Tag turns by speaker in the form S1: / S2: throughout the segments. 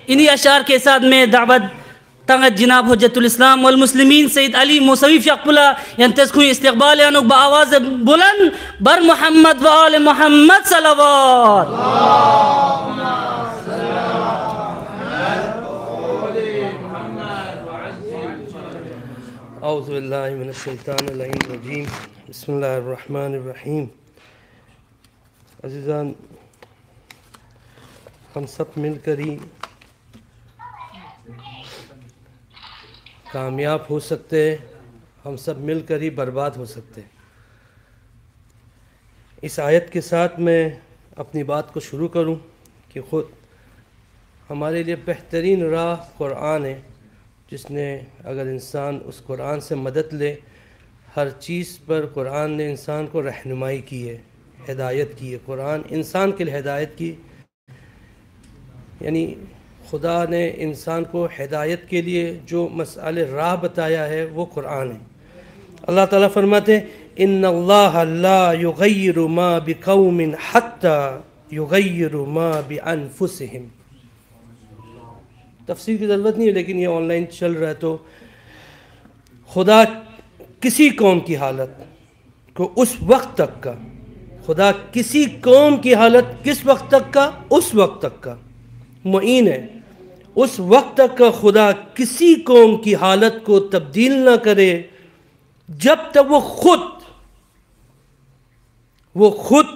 S1: انہی اشعار کے ساتھ میں دعوت تنگت جناب حجت الاسلام والمسلمین سید علی موسوی فیقبلا ینتظخوی استقبال یانوک با آواز بلند بر محمد و آل محمد صلوات.
S2: اعوذ باللہ من الشیطان الرجیم بسم اللہ الرحمن الرحیم. عزیزان، ہم سب مل کر ہی کامیاب ہو سکتے، ہم سب مل کر ہی برباد ہو سکتے. اس آیت کے ساتھ میں اپنی بات کو شروع کروں کہ خود ہمارے لیے بہترین راہ قرآن ہے، جس نے اگر انسان اس قرآن سے مدد لے، ہر چیز پر قرآن نے انسان کو رہنمائی کی ہے، ہدایت کی ہے. قرآن انسان کے لیے ہدایت کی، یعنی خدا نے انسان کو ہدایت کے لیے جو مسئلہ راہ بتایا ہے وہ قرآن ہے. اللہ تعالیٰ فرماتے ہیں ان اللہ لا یغیر ما بقوم حتی یغیر ما بانفسہم. تفسیر کی ضرورت نہیں ہے، لیکن یہ آن لائن چل رہا ہے. تو خدا کسی قوم کی حالت کو اس وقت تک کا، خدا کسی قوم کی حالت کس وقت تک کا؟ اس وقت تک کا معین ہے. اس وقت تک کا خدا کسی قوم کی حالت کو تبدیل نہ کرے جب تک وہ خود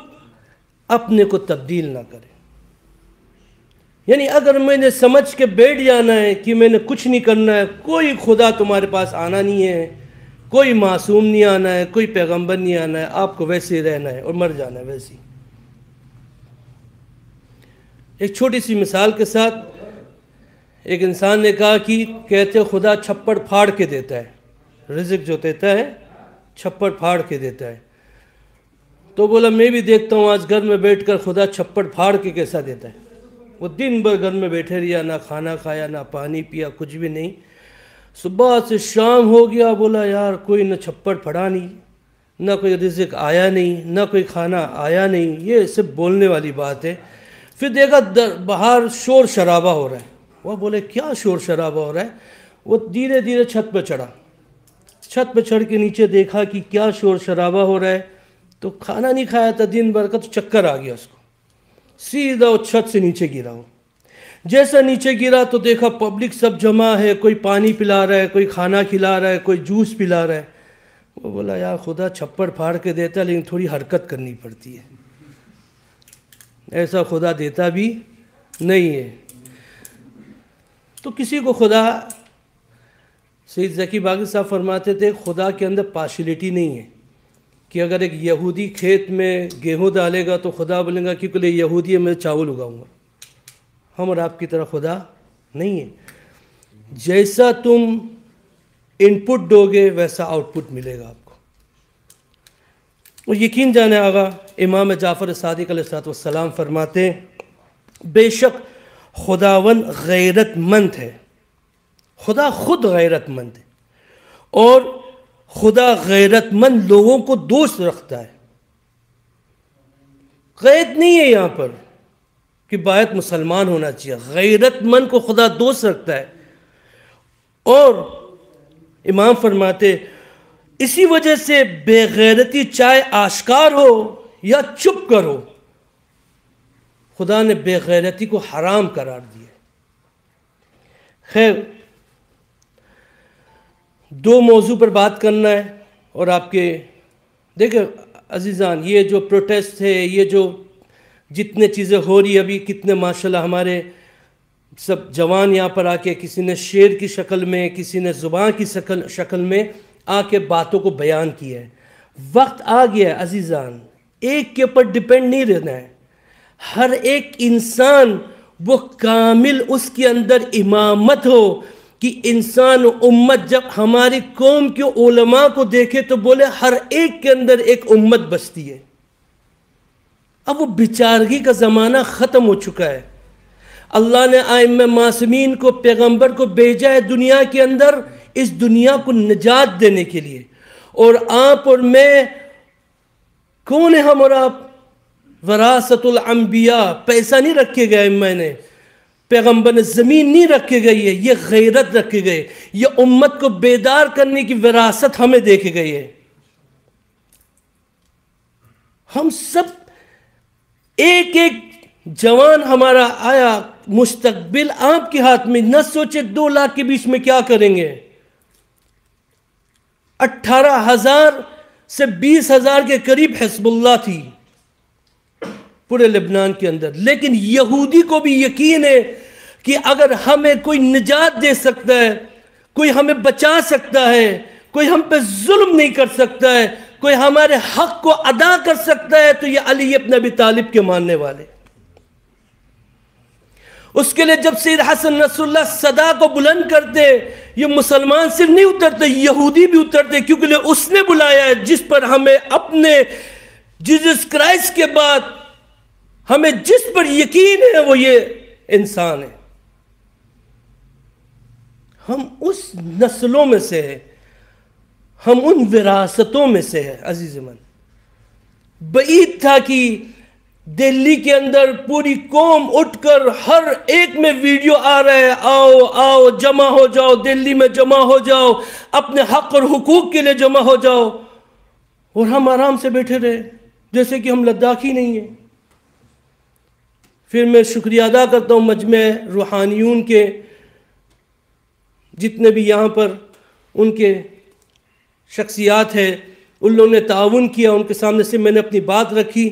S2: اپنے کو تبدیل نہ کرے. یعنی اگر میں نے سمجھ کے بیٹھ جانا ہے کہ میں نے کچھ نہیں کرنا ہے، کوئی خدا تمہارے پاس آنا نہیں ہے، کوئی معصوم نہیں آنا ہے، کوئی پیغمبر نہیں آنا ہے، آپ کو ویسے ہی رہنا ہے اور مر جانا ہے ویسے ہی. ایک چھوٹی سی مثال کے ساتھ، ایک انسان نے کہا کہ کہتے خدا چھپڑ پھاڑ کے دیتا ہے، رزق جو دیتا ہے چھپڑ پھاڑ کے دیتا ہے. تو بولا میں بھی دیکھتا ہوں آج گھر میں بیٹھ کر خدا چھپڑ پھاڑ کے کیسا دیتا ہے. وہ دن بھر گھر میں بیٹھے رہا، نہ کھانا کھایا، نہ پانی پیا، کچھ بھی نہیں. صبح سے شام ہو گیا، بولا یار کوئی نہ چھپڑ پھڑا نہیں، نہ کوئی رزق آیا نہیں، نہ کوئی کھانا آیا نہیں. یہ صرف بولنے والی بات ہے. پھر دیکھا باہر شور شرابہ ہو رہا ہے. وہ بولے کیا شور شرابہ ہو رہا ہے؟ وہ دھیرے دھیرے چھت پہ چڑھا. چھت پہ چڑھ کے نیچے دیکھا کہ کیا شور شرابہ ہو رہا ہے. تو کھانا نہیں کھایا تھا دن بھر کا، تو چکر آ گیا اس کو. سیدھا وہ چھت سے نیچے گرا. وہ جیسا نیچے گرا تو دیکھا پبلک سب جمع ہے، کوئی پانی پلا رہا ہے، کوئی کھانا کھلا رہا ہے، کوئی جوس پلا رہا ہے. وہ بولا یار خدا چھپڑ پھاڑ کے دیتا ہے، لیکن تھوڑی حرکت کرنی پڑتی ہے. ایسا خدا دیتا بھی نہیں ہے. تو کسی کو خدا، سید ذکی باقی صاحب فرماتے تھے خدا کے اندر پارشلٹی نہیں ہے کہ اگر ایک یہودی کھیت میں گیہوں ڈالے گا تو خدا بولے گا کیونکہ یہودی ہے میں چاول اگاؤں گا. ہم اور آپ کی طرح خدا نہیں ہے. جیسا تم ان پٹ دو گے ویسا آؤٹ پٹ ملے گا آپ کو. اور یقین جانے آگا امام جعفر صادق علیہ السلام فرماتے ہیں بے شک خداوند غیرت مند ہے. خدا خود غیرت مند ہے، اور خدا غیرت مند لوگوں کو دوست رکھتا ہے. قید نہیں ہے یہاں پر کہ باید مسلمان ہونا چاہیے. غیرت مند کو خدا دوست رکھتا ہے. اور امام فرماتے اسی وجہ سے بے غیرتی چاہے آشکار ہو یا چپ کرو، خدا نے بے غیرتی کو حرام قرار دیا. خیر، دو موضوع پر بات کرنا ہے. اور آپ کے دیکھیں عزیزان، یہ جو پروٹیسٹ ہے، یہ جو جتنے چیزیں ہو رہی ابھی، کتنے ماشاءاللہ ہمارے سب جوان یہاں پر آ کے، کسی نے شعر کی شکل میں، کسی نے زبان کی شکل میں آ کے باتوں کو بیان کیا ہے. وقت آ گیا ہے عزیزان، ایک کے اوپر ڈیپینڈ نہیں رہنا ہے. ہر ایک انسان وہ کامل اس کے اندر امامت ہو کہ انسان و امت جب ہماری قوم کے علماء کو دیکھے تو بولے ہر ایک کے اندر ایک امت بستی ہے. اب وہ بیچارگی کا زمانہ ختم ہو چکا ہے. اللہ نے ائمہ معصومین کو، پیغمبر کو بھیجا ہے دنیا کے اندر اس دنیا کو نجات دینے کے لیے. اور آپ اور میں کون ہے؟ ہم اور آپ وراثت الانبیاء. پیسہ نہیں رکھے گئے میں نے، پیغمبر نے زمین نہیں رکھ کے گئی ہے، یہ غیرت رکھ کے گئے، یہ امت کو بیدار کرنے کی وراثت ہمیں دے کے گئی ہے۔ ہم سب ایک ایک جوان ہمارا آیا، مستقبل آپ کے ہاتھ میں، نہ سوچے 2 لاکھ کے بیچ میں کیا کریں گے۔ 18,000 سے 20,000 کے قریب حزب اللہ تھی پورے لبنان کے اندر، لیکن یہودی کو بھی یقین ہے کہ اگر ہمیں کوئی نجات دے سکتا ہے، کوئی ہمیں بچا سکتا ہے، کوئی ہم پہ ظلم نہیں کر سکتا ہے، کوئی ہمارے حق کو ادا کر سکتا ہے، تو یہ علی ابن ابی طالب کے ماننے والے۔ اس کے لئے جب سید حسن نصر اللہ صدا کو بلند کرتے، یہ مسلمان صرف نہیں اترتے، یہودی بھی اترتے، کیونکہ اس نے بلایا ہے جس پر ہمیں اپنے جیزس کرائسٹ کے بعد ہمیں جس پر یقین ہے وہ یہ انسان ہے۔ ہم اس نسلوں میں سے ہیں، ہم ان وراثتوں میں سے ہیں۔ عزیز من، بعید تھا کہ دہلی کے اندر پوری قوم اٹھ کر ہر ایک میں ویڈیو آ رہا ہے، آؤ آؤ جمع ہو جاؤ، دہلی میں جمع ہو جاؤ، اپنے حق اور حقوق کے لیے جمع ہو جاؤ، اور ہم آرام سے بیٹھے رہے جیسے کہ ہم لداخی نہیں ہیں۔ پھر میں شکریہ ادا کرتا ہوں مجمع روحانیون کے، جتنے بھی یہاں پر ان کے شخصیات ہیں، ان لوگوں نے تعاون کیا، ان کے سامنے سے میں نے اپنی بات رکھی۔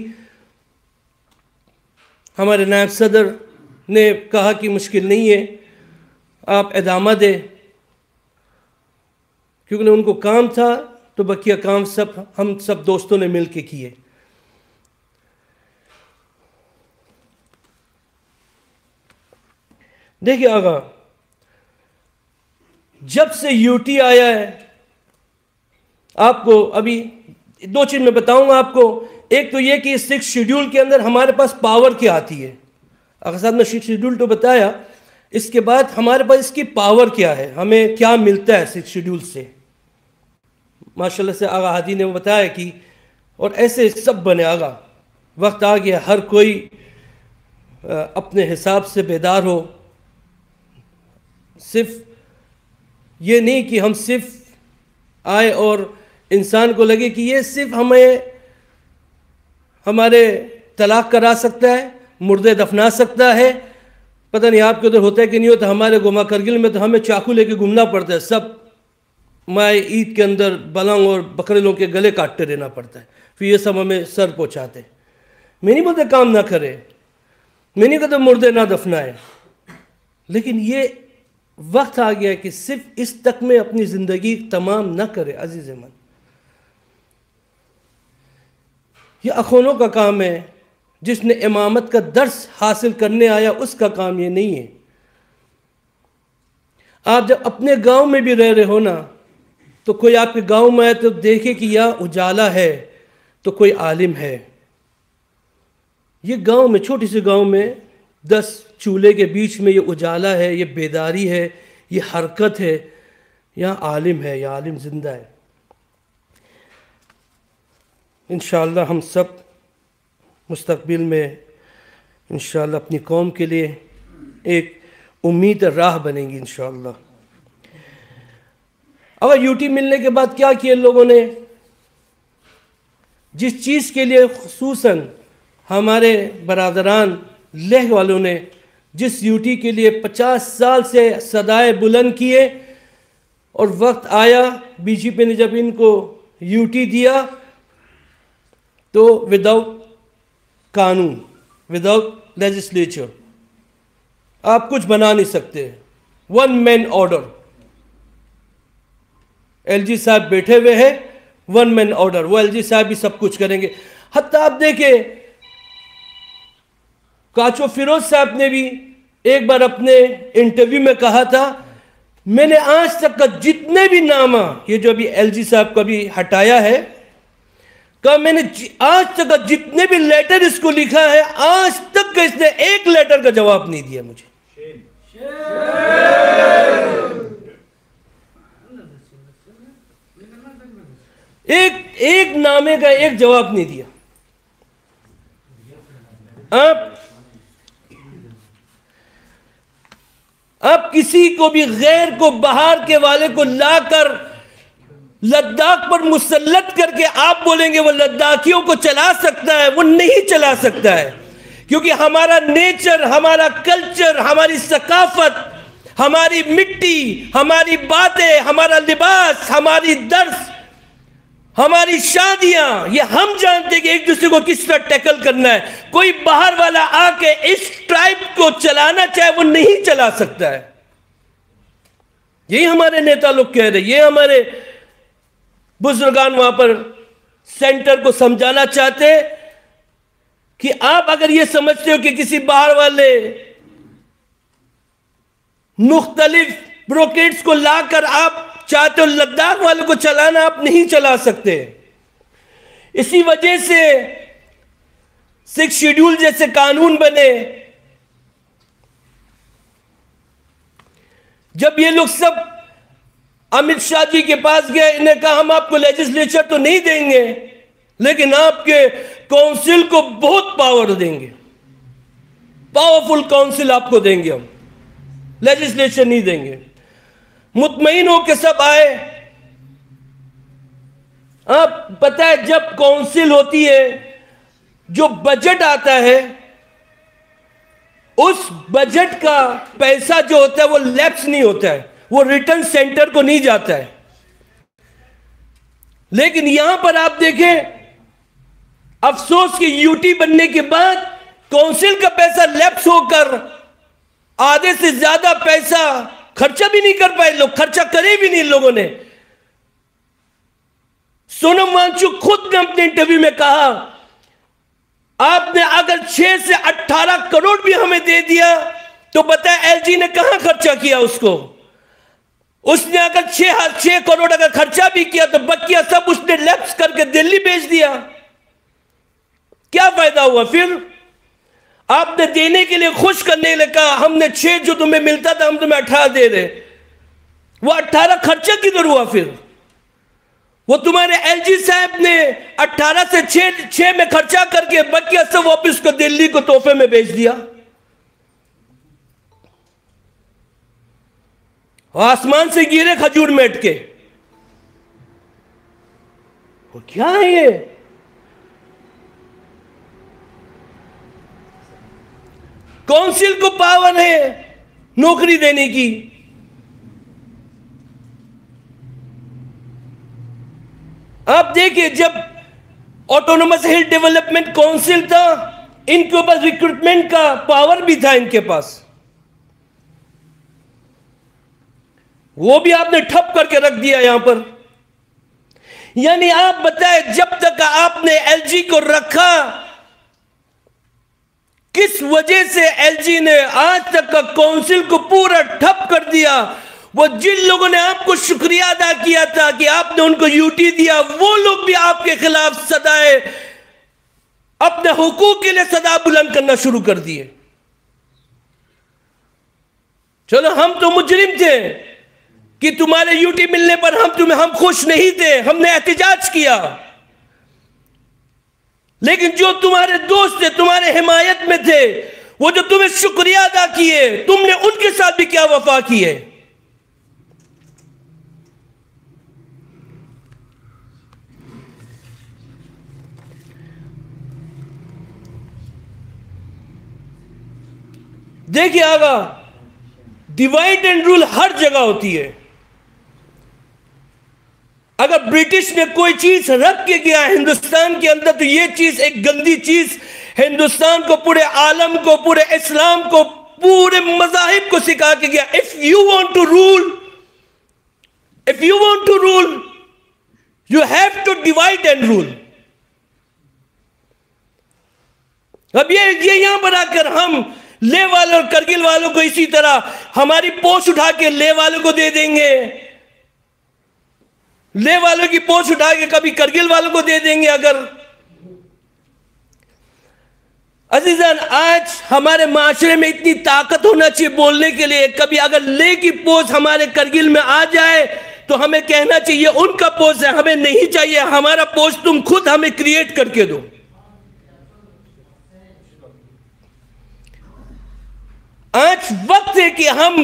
S2: ہمارے نائب صدر نے کہا کہ مشکل نہیں ہے، آپ ادامہ دیں، کیونکہ ان کو کام تھا، تو بقیہ کام ہم سب دوستوں نے مل کے کیے۔ دیکھیے آقا، جب سے یوٹی آیا ہے، آپ کو ابھی 2 چیز میں بتاؤں گا آپ کو۔ ایک تو یہ کہ 6 شیڈول کے اندر ہمارے پاس پاور کیا آتی ہے۔ آقا صاحب نے 6 شیڈول تو بتایا، اس کے بعد ہمارے پاس اس کی پاور کیا ہے، ہمیں کیا ملتا ہے 6 شیڈول سے۔ ماشاءاللہ سے آقا ہادی نے بتایا کہ، اور ایسے سب بنے آقا، وقت آ گیا ہر کوئی اپنے حساب سے بیدار ہو۔ صرف یہ نہیں کہ ہم صرف آئے اور انسان کو لگے کہ یہ صرف ہمارے طلاق کرا سکتا ہے، مردے دفنا سکتا ہے۔ پتہ نہیں آپ کے ادھر ہوتا ہے کہ نہیں ہوتا، ہمارے گما کرگل میں تو ہمیں چاقو لے کے گھومنا پڑتا ہے، سب مائے عید کے اندر بلنگ اور بکرے کے گلے کاٹتے رہنا پڑتا ہے، پھر یہ سب ہمیں سر پہنچاتے۔ میں نہیں بولتا کام نہ کرے، میں نہیں کہتا مردے نہ دفنائے، لیکن یہ وقت آ گیا کہ صرف اس تک میں اپنی زندگی تمام نہ کرے۔ عزیز من، یہ اخونوں کا کام ہے، جس نے امامت کا درس حاصل کرنے آیا اس کا کام یہ نہیں ہے۔ آپ جب اپنے گاؤں میں بھی رہ رہے ہو نا، تو کوئی آپ کے گاؤں میں آئے تو دیکھے کہ یہاں اجالا ہے تو کوئی عالم ہے۔ یہ گاؤں میں، چھوٹی سی گاؤں میں 10 چولہے کے بیچ میں یہ اجالا ہے، یہ بیداری ہے، یہ حرکت ہے، یہاں عالم ہے، یہ عالم زندہ ہے۔ انشاءاللہ ہم سب مستقبل میں انشاءاللہ اپنی قوم کے لیے ایک امید راہ بنیں گی انشاءاللہ۔ اب یوٹی ملنے کے بعد کیا کیا لوگوں نے؟ جس چیز کے لیے خصوصاً ہمارے برادران لہ والوں نے جس یوٹی کے لیے 50 سال سے صدائے بلند کیے، اور وقت آیا بی جے پی نے جب ان کو یوٹی دیا تو وداؤٹ قانون، وداؤٹ لیجسلیچر آپ کچھ بنا نہیں سکتے، 1 مین آرڈر۔ ایل جی صاحب بیٹھے ہوئے ہیں، 1 مین آرڈر، وہ ایل جی صاحب بھی سب کچھ کریں گے۔ حتیٰ آپ دیکھیں کاچو فیروز صاحب نے بھی ایک بار اپنے انٹرویو میں کہا تھا، میں نے آج تک کا جتنے بھی نامہ، یہ جو ابھی ایل جی صاحب کا بھی ہٹایا ہے، کہا میں نے آج تک کا جتنے بھی لیٹر اس کو لکھا ہے، آج تک کا اس نے ایک لیٹر کا جواب نہیں دیا مجھے۔ ایک نامے کا ایک جواب نہیں دیا۔ آپ آپ کسی کو بھی غیر کو باہر کے والے کو لا کر لداخ پر مسلط کر کے آپ بولیں گے وہ لداخیوں کو چلا سکتا ہے، وہ نہیں چلا سکتا ہے، کیونکہ ہمارا نیچر، ہمارا کلچر، ہماری ثقافت، ہماری مٹی، ہماری باتیں، ہمارا لباس، ہماری درس، ہماری شادیاں، یہ ہم جانتے ہیں کہ ایک دوسرے کو کس طرح ٹیکل کرنا ہے۔ کوئی باہر والا آ کے اس ٹرائب کو چلانا چاہے وہ نہیں چلا سکتا ہے۔ یہی ہمارے نیتا لوگ کہہ رہے، یہ ہمارے بزرگان وہاں پر سینٹر کو سمجھانا چاہتے کہ آپ اگر یہ سمجھتے ہو کہ کسی باہر والے مختلف بروکریٹس کو لا کر آپ چاہتے ہو لداخ والوں کو چلانا، آپ نہیں چلا سکتے۔ اسی وجہ سے 6 شیڈول جیسے قانون بنے، جب یہ لوگ سب امت شاہ جی کے پاس گئے، انہیں کہا ہم آپ کو لیجسلیچر تو نہیں دیں گے لیکن آپ کے کونسل کو بہت پاور دیں گے، پاورفل کونسل آپ کو دیں گے، ہم لیجسلیچر نہیں دیں گے۔ مطمئن ہو کے سب آئے۔ آپ پتہ ہے جب کونسل ہوتی ہے، جو بجٹ آتا ہے اس بجٹ کا پیسہ جو ہوتا ہے وہ لیپس نہیں ہوتا ہے، وہ ریٹرن سینٹر کو نہیں جاتا ہے۔ لیکن یہاں پر آپ دیکھیں، افسوس کہ یوٹی بننے کے بعد کونسل کا پیسہ لیپس ہو کر آدھے سے زیادہ پیسہ خرچہ بھی نہیں کر پائے لوگ، خرچہ کرے بھی نہیں لوگوں نے۔ سونم وانگچک خود نے اپنے انٹرویو میں کہا آپ نے اگر 6 سے 18 کروڑ بھی ہمیں دے دیا تو بتائیں ایل جی نے کہاں خرچہ کیا اس کو؟ اس نے اگر 6 کروڑ اگر خرچہ بھی کیا تو بقیہ سب اس نے لیپس کر کے دلی بھیج دیا۔ کیا فائدہ ہوا پھر؟ آپ نے دینے کے لیے خوش کرنے کے لیے کہا ہم نے 6 جو تمہیں ملتا تھا ہم تمہیں 18 دے رہے، وہ 18 خرچہ کدھر ہوا پھر؟ وہ تمہارے ایل جی صاحب نے 18 سے 6 میں خرچہ کر کے بقیہ سب واپس کو دلی کو تحفے میں بیچ دیا۔ آسمان سے گرے کھجور میٹ کے، وہ کیا ہے یہ؟ کونسل کو پاور ہے نوکری دینے کی۔ آپ دیکھیں جب آٹونومس ہل ڈیولپمنٹ کونسل تھا، ان کے اوپر ریکروٹمنٹ کا پاور بھی تھا ان کے پاس، وہ بھی آپ نے ٹھپ کر کے رکھ دیا یہاں پر۔ یعنی آپ بتائیں جب تک آپ نے ایل جی کو رکھا، کس وجہ سے ایل جی نے آج تک کا کونسل کو پورا ٹھپ کر دیا؟ وہ جن لوگوں نے آپ کو شکریہ ادا کیا تھا کہ آپ نے ان کو یوٹی دیا، وہ لوگ بھی آپ کے خلاف صدائے اپنے حقوق کے لیے صدا بلند کرنا شروع کر دیے۔ چلو ہم تو مجرم تھے کہ تمہارے یوٹی ملنے پر ہم خوش نہیں تھے، ہم نے احتجاج کیا، لیکن جو تمہارے دوست تھے، تمہارے حمایت میں تھے، وہ جو تمہیں شکریہ ادا کیے، تم نے ان کے ساتھ بھی کیا وفا کی ہے؟ دیکھیے آگا، ڈیوائڈ اینڈ رول ہر جگہ ہوتی ہے۔ اگر برٹش نے کوئی چیز رکھ کے گیا ہندوستان کے اندر تو یہ چیز ایک گندی چیز ہندوستان کو، پورے عالم کو، پورے اسلام کو، پورے مذاہب کو سکھا کے گیا۔ if you want to rule you have to divide and rule۔ اب یہ یہاں پر آ کر ہم لے والوں اور کرگل والوں کو اسی طرح ہماری پوچھ اٹھا کے لے والوں کو دے دیں گے، لے والوں کی پوچھ اٹھا کے کبھی کرگل والوں کو دے دیں گے۔ اگر عزیزان آج ہمارے معاشرے میں اتنی طاقت ہونا چاہیے بولنے کے لیے، کبھی اگر لے کی پوچھ ہمارے کرگل میں آ جائے تو ہمیں کہنا چاہیے ان کا پوچھ ہے، ہمیں نہیں چاہیے، ہمارا پوچھ تم خود ہمیں کریٹ کر کے دو۔ آج وقت ہے کہ ہم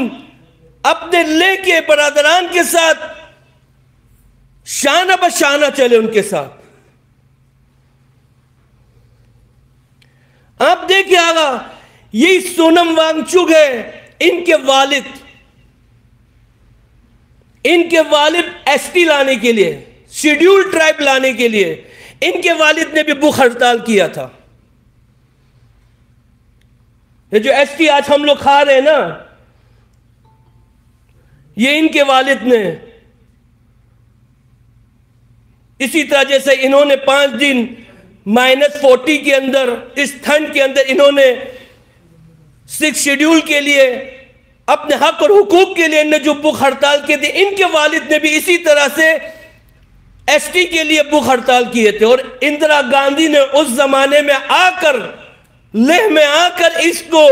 S2: اپنے لے کے برادران کے ساتھ شانہ بشانہ چلے ان کے ساتھ. آپ دیکھیں آگا یہی سونم وانگ چک ہے، ان کے والد ایس ٹی لانے کے لیے، شیڈیول ٹرائب لانے کے لیے ان کے والد نے بھی بھوک ہڑتال کیا تھا. یہ جو ایس ٹی آج ہم لوگ کھا رہے ہیں نا، یہ ان کے والد نے. اسی طرح جیسے انہوں نے 5 دن -40 کے اندر، اس ٹھنڈ کے اندر انہوں نے 6 شیڈیول کے لیے، اپنے حق اور حقوق کے لیے انہیں جو بھوک ہڑتال کی تھی، ان کے والد نے بھی اسی طرح سے ایس ٹی کے لیے بھوک ہڑتال کیے تھے. اور اندرا گاندھی نے اس زمانے میں آ کر، لیہ میں آ کر اس کو،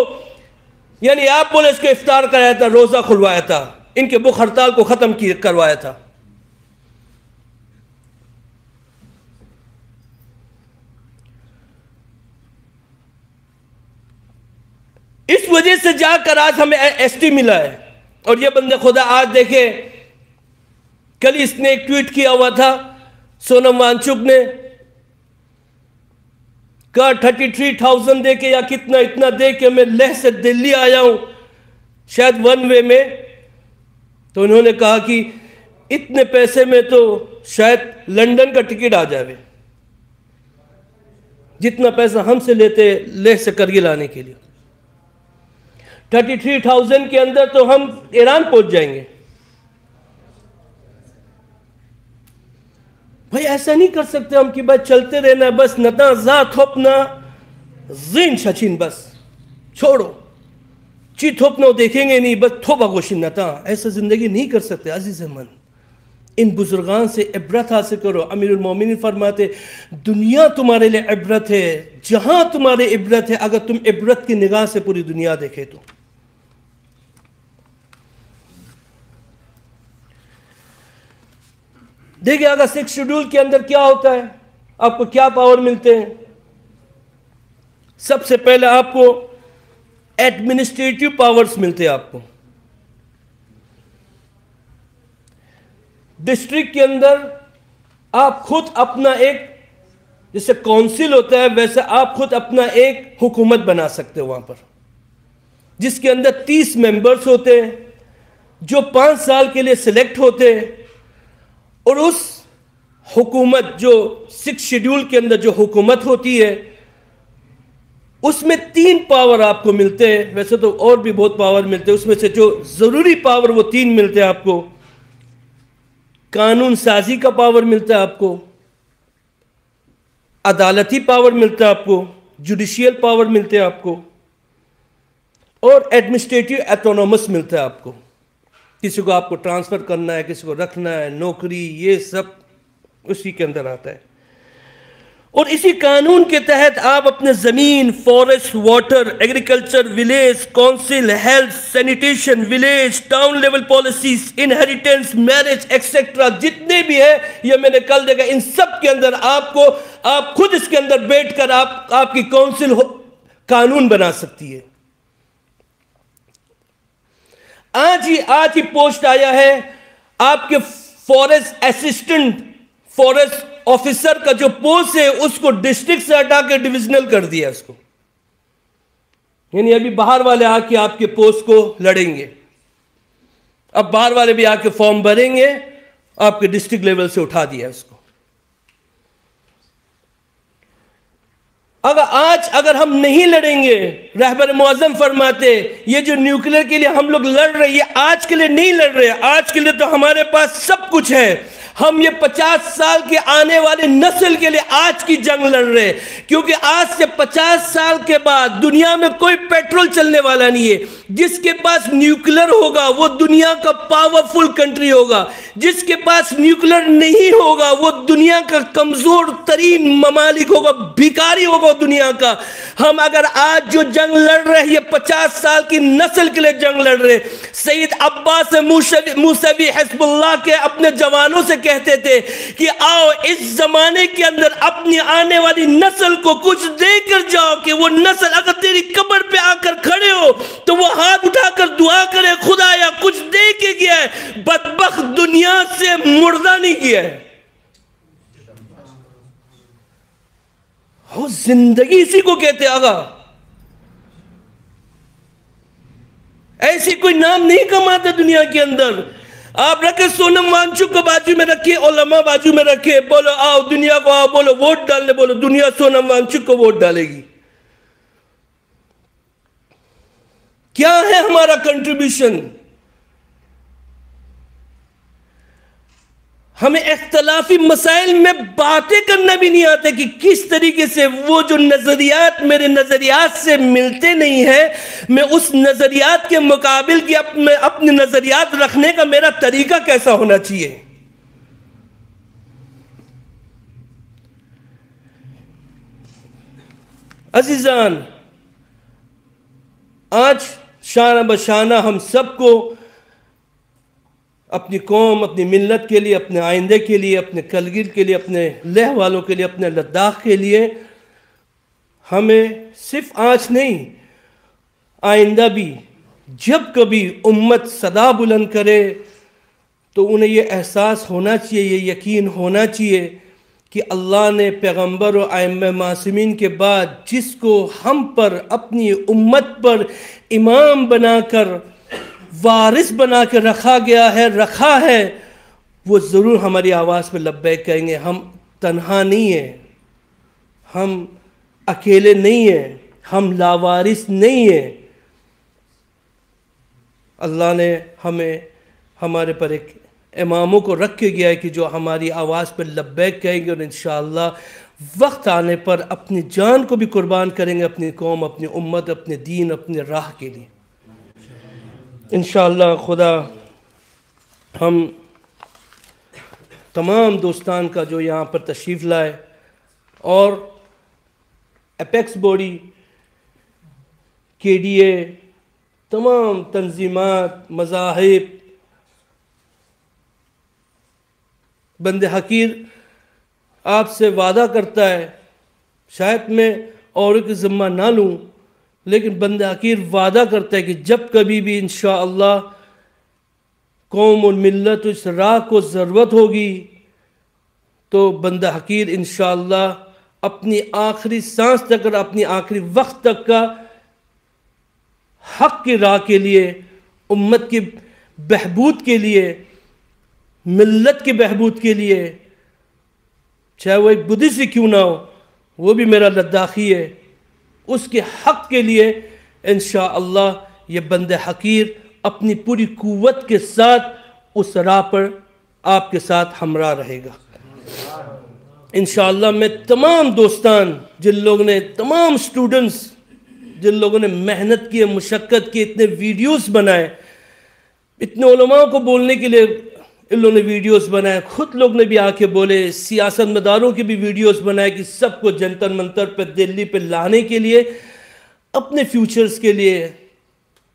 S2: یعنی آپ بولے اس کو افطار کرایا تھا، روزہ کھلوایا تھا، ان کے بھوک ہڑتال کو ختم کروایا تھا. اس وجہ سے جا کر آج ہمیں ایس ٹی ملا ہے. اور یہ بندے خدا آج دیکھے، کل اس نے ایک ٹویٹ کیا ہوا تھا، سونم وانچک نے کہا 33,000 دے کے یا کتنا اتنا دے کے میں لیہ سے دلی آیا ہوں، شاید 1 وے میں. تو انہوں نے کہا کہ اتنے پیسے میں تو شاید لنڈن کا ٹکٹ آ جائے، جتنا پیسہ ہم سے لیتے لیہ سے کرگل آنے کے لیے. 33,000 کے اندر تو ہم ایران پہنچ جائیں گے. بھائی ایسا نہیں کر سکتے ہم کہ بس چلتے رہنا، بس نتا زا تھوپنا زین شچین، بس چھوڑو چی تھوپنا دیکھیں گے نہیں، بس تھوپا گوشن نتا. ایسا زندگی نہیں کر سکتے. عزیز من، ان بزرگان سے عبرت حاصل کرو. امیر المومنین فرماتے دنیا تمہارے لئے عبرت ہے، جہاں تمہارے عبرت ہے، اگر تم عبرت کی نگاہ سے پوری دنیا دیکھے تو. دیکھیں اگر 6 شیڈول کے اندر کیا ہوتا ہے، آپ کو کیا پاور ملتے ہیں. سب سے پہلے آپ کو ایڈمنسٹریٹو پاورز ملتے ہیں. آپ کو ڈسٹرکٹ کے اندر آپ خود اپنا ایک، جیسے کونسل ہوتا ہے ویسے آپ خود اپنا ایک حکومت بنا سکتے ہو وہاں پر، جس کے اندر 30 ممبرز ہوتے ہیں جو 5 سال کے لیے سلیکٹ ہوتے ہیں. اور اس حکومت جو 6 شیڈیول کے اندر جو حکومت ہوتی ہے، اس میں 3 پاور آپ کو ملتے ہیں. ویسے تو اور بھی بہت پاور ملتے ہیں، اس میں سے جو ضروری پاور وہ 3 ملتے ہیں آپ کو. قانون سازی کا پاور ملتا ہے آپ کو، عدالتی پاور ملتا ہے آپ کو، جوڈیشیل پاور ملتے ہیں آپ کو، اور ایڈمنسٹریٹو ایٹونومس ملتا ہے آپ کو. کسی کو آپ کو ٹرانسفر کرنا ہے، کسی کو رکھنا ہے، نوکری، یہ سب اسی کے اندر آتا ہے. اور اسی قانون کے تحت آپ اپنے زمین، forest, water, agriculture, village, council, health, sanitation, village, town level policies, inheritance, marriage etcetera, جتنے بھی ہیں یہ میں نے کل دیکھا، ان سب کے اندر آپ خود اس کے اندر بیٹھ کر آپ کی کونسل قانون بنا سکتی ہے. آج ہی پوسٹ آیا ہے آپ کے فارسٹ اسسٹنٹ فارسٹ آفیسر کا جو پوسٹ ہے اس کو ڈسٹرکٹ سے ہٹا کے ڈویژنل کر دیا اس کو. یعنی ابھی باہر والے آ کے آپ کے پوسٹ کو لڑیں گے. اب باہر والے بھی آ کے فارم بھریں گے، آپ کے ڈسٹرکٹ لیول سے اٹھا دیا اس کو. اگر ہم نہیں لڑیں گے، رہبر معظم فرماتے یہ جو نیوکلیر کے لیے ہم لوگ لڑ رہے ہیں یہ آج کے لیے نہیں لڑ رہے. آج کے لیے تو ہمارے پاس سب کچھ ہے. ہم یہ 50 سال کے آنے والے نسل کے لیے آج کی جنگ لڑ رہے ہیں، کیونکہ آج سے 50 سال کے بعد دنیا میں کوئی پیٹرول چلنے والا نہیں ہے. جس کے پاس نیوکلیر ہوگا وہ دنیا کا پاورفل کنٹری ہوگا، جس کے پاس نیوکلیر نہیں ہوگا وہ دنیا کا کمزور ترین ممالک ہوگا، بھیکاری ہوگا دنیا کا. ہم اگر آج جو جنگ لڑ رہے ہیں یہ 50 سال کی نسل کے لیے جنگ لڑ رہے. سید عباس موسوی حزب اللہ کے اپنے جوانوں سے کہتے تھے کہ آؤ اس زمانے کے اندر اپنی آنے والی نسل کو کچھ دے کر جاؤ، کہ وہ نسل اگر تیری قبر پہ آ کر کھڑے ہو تو وہ ہاتھ اٹھا کر دعا کرے خدایا کچھ دے مردہ نہیں کیا ہے. وہ زندگی اسی کو کہتے آگا. ایسی کوئی نام نہیں کماتا دنیا کے اندر. آپ رکھے سونم وانگچک کو بازو میں رکھے, علماء بازو میں رکھے, بولو آؤ دنیا کو آؤ, بولو ووٹ ڈالنے, بولو دنیا سونم وانگچک کو ووٹ ڈالے گی. کیا ہے ہمارا کنٹریبیوشن؟ ہمیں اختلافی مسائل میں باتیں کرنا بھی نہیں آتے کہ کس طریقے سے وہ جو نظریات میرے نظریات سے ملتے نہیں ہیں, میں اس نظریات کے مقابل کی اپنے نظریات رکھنے کا میرا طریقہ کیسا ہونا چاہیے. عزیزان, آج شانہ بشانہ ہم سب کو اپنی قوم, اپنی ملت کے لیے, اپنے آئندے کے لیے, اپنے کرگل کے لیے, اپنے لیہ والوں کے لیے, اپنے لداخ کے لیے, ہمیں صرف آج نہیں آئندہ بھی جب کبھی امت صدا بلند کرے تو انہیں یہ احساس ہونا چاہیے, یہ یقین ہونا چاہیے کہ اللہ نے پیغمبر و ائمہ معصومین کے بعد جس کو ہم پر, اپنی امت پر امام بنا کر, وارث بنا کے رکھا ہے, وہ ضرور ہماری آواز پہ لبیک کہیں گے. ہم تنہا نہیں ہیں, ہم اکیلے نہیں ہیں, ہم لاوارث نہیں ہیں. اللہ نے ہمیں ہمارے پر ایک اماموں کو رکھ کے گیا ہے کہ جو ہماری آواز پہ لبیک کہیں گے, اور انشاءاللہ وقت آنے پر اپنی جان کو بھی قربان کریں گے اپنی قوم, اپنی امت, اپنے دین, اپنے راہ کے لیے. انشاءاللہ خدا ہم تمام دوستان کا جو یہاں پر تشریف لائے, اور اپیکس باڈی, کے ڈی اے, تمام تنظیمات, مذاہب, بند حقیر آپ سے وعدہ کرتا ہے, شاید میں اوروں کی ذمہ نہ لوں, لیکن بند حقیر وعدہ کرتا ہے کہ جب کبھی بھی انشاءاللہ قوم اور ملت اس راہ کو ضرورت ہوگی تو بند حقیر انشاءاللہ اپنی آخری سانس تک اور اپنی آخری وقت تک کا حق کی راہ کے لیے, امت کی بہبود کے لیے, ملت کی بہبود کے لیے, چاہے وہ ایک بدھسٹ ہی کیوں نہ ہو, وہ بھی میرا لداخی ہے, اس کے حق کے لیے انشاءاللہ یہ بند حقیر اپنی پوری قوت کے ساتھ اس راہ پر آپ کے ساتھ ہمراہ رہے گا. انشاءاللہ میں تمام دوستان جن لوگوں نے, تمام سٹوڈنٹس جن لوگوں نے محنت کی, مشقت کی, اتنے ویڈیوز بنائے, اتنے علماء کو بولنے کے لیے ان لوگوں نے ویڈیوز بنائے, خود لوگ نے بھی آ کے بولے, سیاست مداروں کی بھی ویڈیوز بنائے کہ سب کو جنتر منتر پہ, دلی پہ لانے کے لیے, اپنے فیوچرز کے لیے,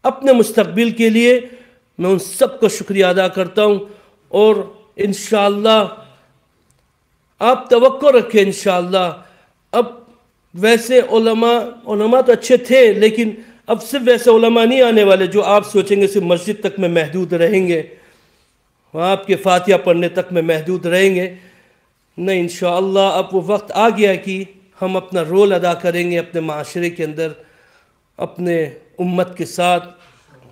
S2: اپنے مستقبل کے لیے. میں ان سب کا شکریہ ادا کرتا ہوں, اور انشاءاللہ آپ توقع رکھیں انشاءاللہ. اب ویسے علماء تو اچھے تھے, لیکن اب صرف ویسے علماء نہیں آنے والے جو آپ سوچیں گے صرف مسجد تک میں محدود رہیں گے, آپ کے فاتحہ پڑھنے تک میں محدود رہیں گے. نہیں, انشاءاللہ اب وہ وقت آ گیا کہ ہم اپنا رول ادا کریں گے اپنے معاشرے کے اندر, اپنے امت کے ساتھ,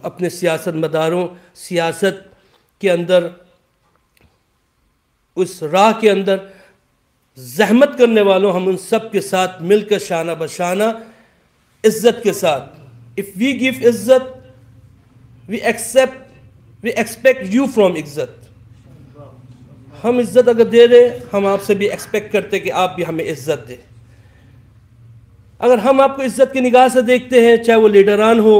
S2: اپنے سیاست مداروں, سیاست کے اندر, اس راہ کے اندر زحمت کرنے والوں, ہم ان سب کے ساتھ مل کر شانہ بشانہ عزت کے ساتھ. If we give عزت, we expect you from عزت. ہم عزت اگر دے رہے, ہم آپ سے بھی ایکسپیکٹ کرتے کہ آپ بھی ہمیں عزت دیں. اگر ہم آپ کو عزت کی نگاہ سے دیکھتے ہیں, چاہے وہ لیڈران ہو,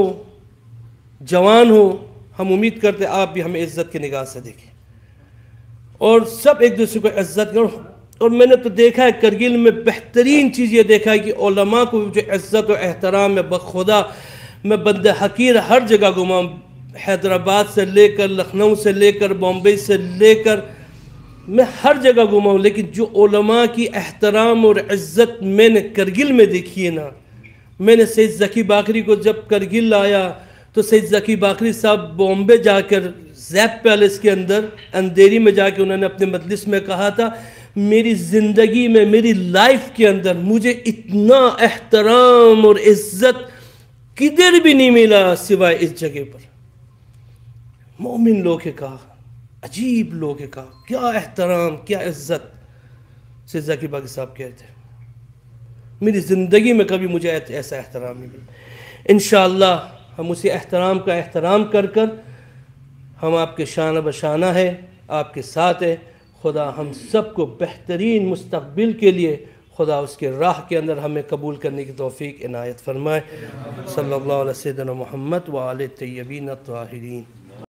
S2: جوان ہو, ہم امید کرتے آپ بھی ہمیں عزت کی نگاہ سے دیکھیں, اور سب ایک دوسرے کو عزت کرو. اور میں نے تو دیکھا ہے کرگل میں بہترین چیز یہ دیکھا ہے کہ علماء کو جو عزت و احترام ہے, بخدا میں بند حقیر ہر جگہ گھما ہوں, حیدرآباد سے لے کر, لکھنؤ سے لے کر, بامبے سے لے کر, میں ہر جگہ گھما ہوں, لیکن جو علماء کی احترام اور عزت میں نے کرگل میں دیکھی ہے نا, میں نے سید ذکی باقری کو جب کرگل آیا تو سید ذکی باقری صاحب بامبے جا کر زیپ پیلس کے اندر اندھیری میں جا کے انہوں نے اپنے مجلس میں کہا تھا میری زندگی میں میری لائف کے اندر مجھے اتنا احترام اور عزت کدھر بھی نہیں ملا سوائے اس جگہ پر. مومن لوگ کا عجیب لوگ کا کیا احترام کیا عزت سید ذکی باقری صاحب کہتے ہیں میری زندگی میں کبھی مجھے ایسا احترام نہیں ملا. انشاءاللہ ہم اسی احترام کا احترام کر کر ہم آپ کے شانہ بشانہ ہے آپ کے ساتھ ہے. خدا ہم سب کو بہترین مستقبل کے لیے خدا اس کے راہ کے اندر ہمیں قبول کرنے کی توفیق عنایت فرمائے. صلی اللہ علیہ سیدنا محمد وآلہ الطیبین الطاہرین.